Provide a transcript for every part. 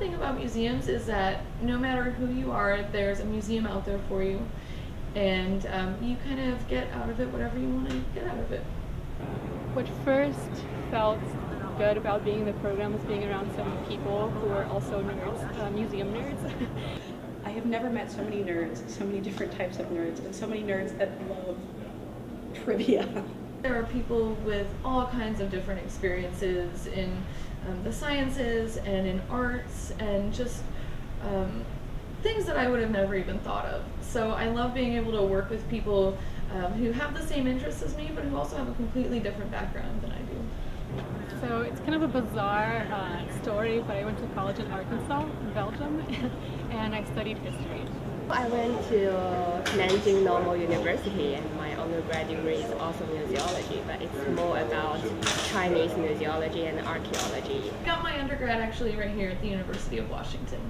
thing about museums is that no matter who you are, there's a museum out there for you, and you kind of get out of it whatever you want to get out of it. What first felt good about being in the program was being around so many people who are also nerds, museum nerds. I have never met so many nerds, so many different types of nerds, and so many nerds that love trivia. There are people with all kinds of different experiences in the sciences and in arts and just things that I would have never even thought of. So I love being able to work with people who have the same interests as me, but who also have a completely different background than I do. So it's kind of a bizarre story, but I went to college in Arkansas, in Belgium, and I studied history. I went to Nanjing Normal University, and my undergraduate degree is also museology, but it's more about Chinese museology and archaeology. I got my undergrad actually right here at the University of Washington.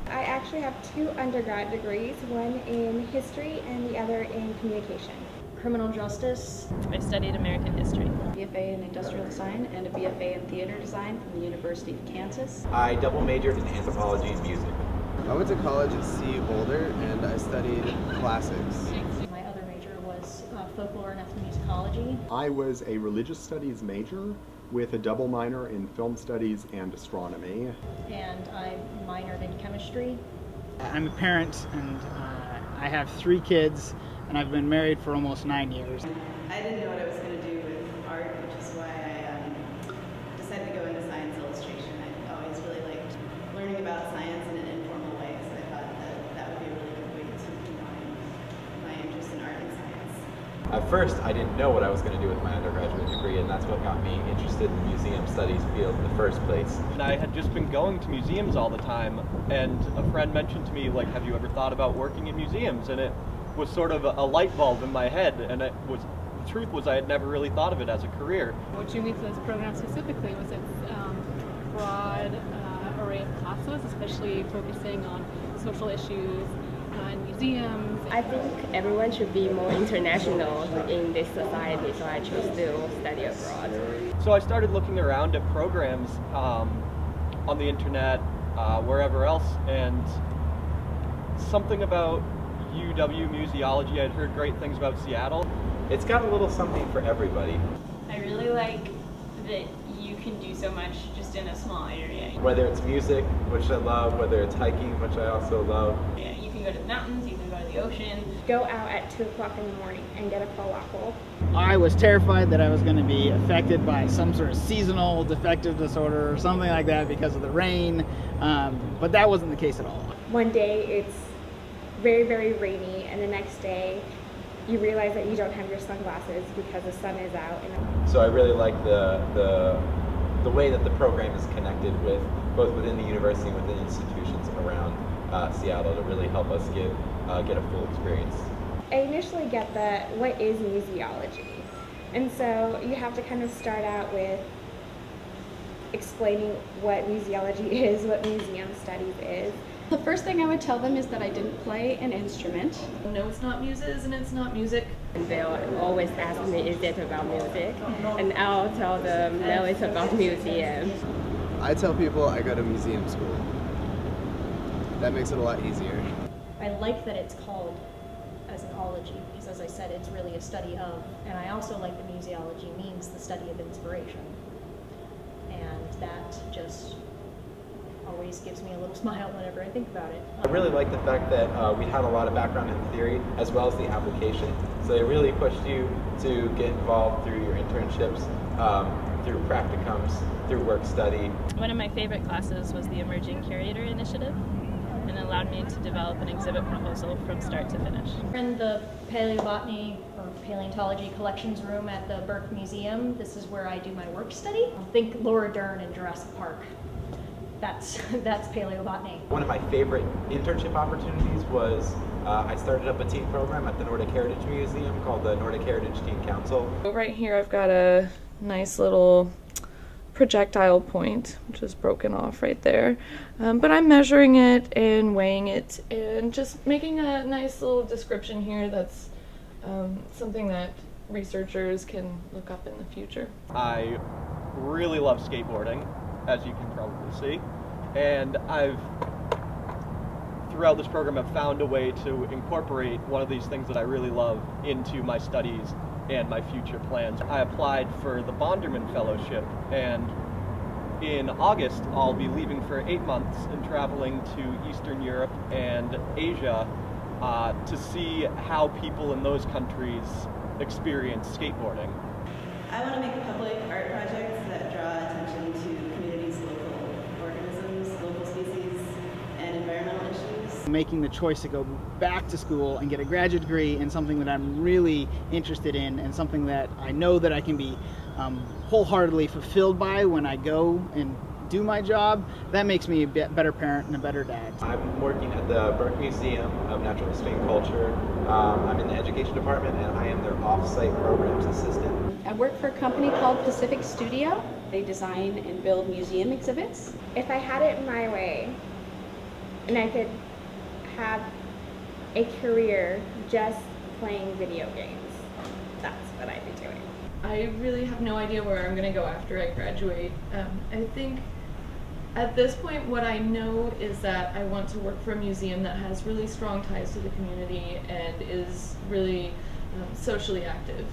I actually have 2 undergrad degrees, one in history and the other in communication. Criminal justice. I studied American history. BFA in industrial design and a BFA in theater design from the University of Kansas. I double majored in anthropology and music. I went to college at C. Boulder and I studied classics. My other major was folklore and ethnomusicology. I was a religious studies major with a double minor in film studies and astronomy. And I minored in chemistry. I'm a parent and I have 3 kids and I've been married for almost 9 years. I didn't know what I was going to do with art, which is why I decided to go into science illustration. I always really liked learning about science in an informal way, so I thought that would be a really good way to combine my interest in art and science. At first, I didn't know what I was going to do with my undergraduate degree, and that's what got me interested in the museum studies field in the first place. I had just been going to museums all the time, and a friend mentioned to me, like, have you ever thought about working in museums? And it was sort of a light bulb in my head, and the truth was I had never really thought of it as a career. What drew me to this program specifically was its broad array of classes, especially focusing on social issues and museums. I think everyone should be more international in this society, so I chose to study abroad. So I started looking around at programs on the internet, wherever else, and something about UW Museology. I'd heard great things about Seattle. It's got a little something for everybody. I really like that you can do so much just in a small area. Whether it's music, which I love, whether it's hiking, which I also love. Yeah, you can go to the mountains, you can go to the ocean. Go out at 2 o'clock in the morning and get a falafel. I was terrified that I was going to be affected by some sort of seasonal defective disorder or something like that because of the rain, but that wasn't the case at all. One day it's very, very rainy, and the next day you realize that you don't have your sunglasses because the sun is out. So I really like the way that the program is connected with both within the university and within institutions around Seattle to really help us get a full experience. I initially get what is museology, and so you have to kind of start out with explaining what museology is, what museum studies is. The first thing I would tell them is that I didn't play an instrument. No, it's not muses and it's not music. And they'll always ask me, is it about music? And I'll tell them, no, it's about museum. I tell people I go to museum school. That makes it a lot easier. I like that it's called as an ology because, as I said, it's really a study of, and I also like that museology means the study of inspiration. And that just always gives me a little smile whenever I think about it. I really like the fact that we had a lot of background in theory as well as the application. So they really pushed you to get involved through your internships, through practicums, through work study. One of my favorite classes was the Emerging Curator Initiative, and it allowed me to develop an exhibit proposal from start to finish. We're in the paleobotany or paleontology collections room at the Burke Museum. This is where I do my work study. Think Laura Dern in Jurassic Park. That's paleobotany. One of my favorite internship opportunities was I started up a teen program at the Nordic Heritage Museum called the Nordic Heritage Teen Council. Right here I've got a nice little projectile point, which is broken off right there. But I'm measuring it and weighing it and just making a nice little description here that's something that researchers can look up in the future. I really love skateboarding, as you can probably see. And throughout this program, I've found a way to incorporate one of these things that I really love into my studies and my future plans. I applied for the Bonderman Fellowship, and in August I'll be leaving for 8 months and traveling to Eastern Europe and Asia to see how people in those countries experience skateboarding. I want to make public art projects that draw attention to communities, local organisms, local species, and environmental issues. Making the choice to go back to school and get a graduate degree in something that I'm really interested in and something that I know that I can be wholeheartedly fulfilled by when I go and do my job, that makes me a better parent and a better dad. I'm working at the Burke Museum of Natural History and Culture. I'm in the education department and I am their off-site programs assistant. I work for a company called Pacific Studio. They design and build museum exhibits. If I had it my way and I could have a career just playing video games, that's what I'd be doing. I really have no idea where I'm going to go after I graduate. I think at this point what I know is that I want to work for a museum that has really strong ties to the community and is really socially active.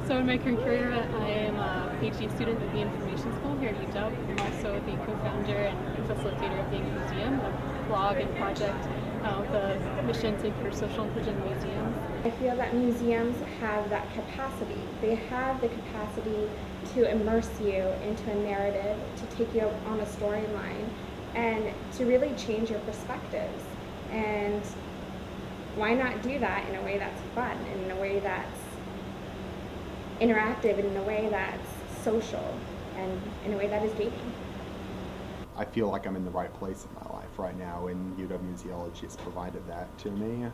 So in my current career, I am a PhD student at the Information School here at UW. I'm also the co-founder and facilitator of the Museum, a blog and project with a mission to encourage social inclusion in museums. I feel that museums have that capacity. They have the capacity to immerse you into a narrative, to take you on a storyline, and to really change your perspectives. And why not do that in a way that's fun, in a way that's interactive, and in a way that's social, and in a way that is dating? I feel like I'm in the right place in my life right now, and UW Museology has provided that to me.